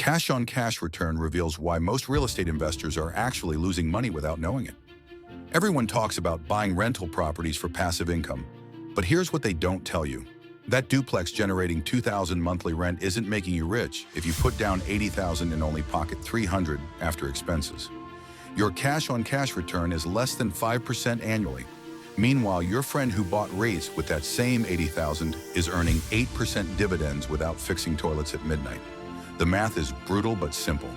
Cash-on-cash return reveals why most real estate investors are actually losing money without knowing it. Everyone talks about buying rental properties for passive income, but here's what they don't tell you. That duplex generating $2,000 monthly rent isn't making you rich if you put down $80,000 and only pocket $300 after expenses. Your cash-on-cash return is less than 5% annually. Meanwhile, your friend who bought REITs with that same $80,000 is earning 8% dividends without fixing toilets at midnight. The math is brutal but simple.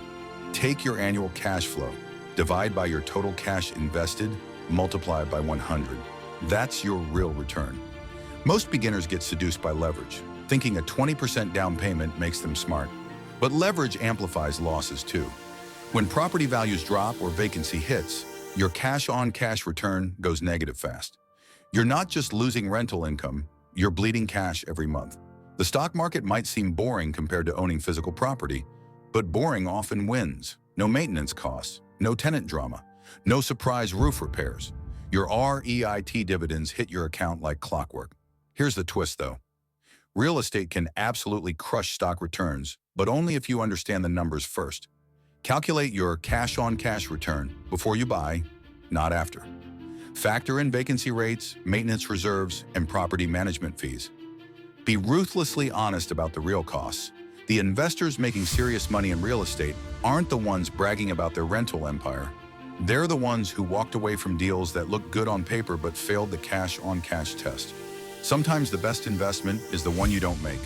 Take your annual cash flow, divide by your total cash invested, multiply by 100. That's your real return. Most beginners get seduced by leverage, thinking a 20% down payment makes them smart. But leverage amplifies losses too. When property values drop or vacancy hits, your cash-on-cash return goes negative fast. You're not just losing rental income, you're bleeding cash every month. The stock market might seem boring compared to owning physical property, but boring often wins. No maintenance costs, no tenant drama, no surprise roof repairs. Your REIT dividends hit your account like clockwork. Here's the twist though. Real estate can absolutely crush stock returns, but only if you understand the numbers first. Calculate your cash-on-cash return before you buy, not after. Factor in vacancy rates, maintenance reserves, and property management fees. Be ruthlessly honest about the real costs. The investors making serious money in real estate aren't the ones bragging about their rental empire. They're the ones who walked away from deals that looked good on paper but failed the cash-on-cash test. Sometimes the best investment is the one you don't make.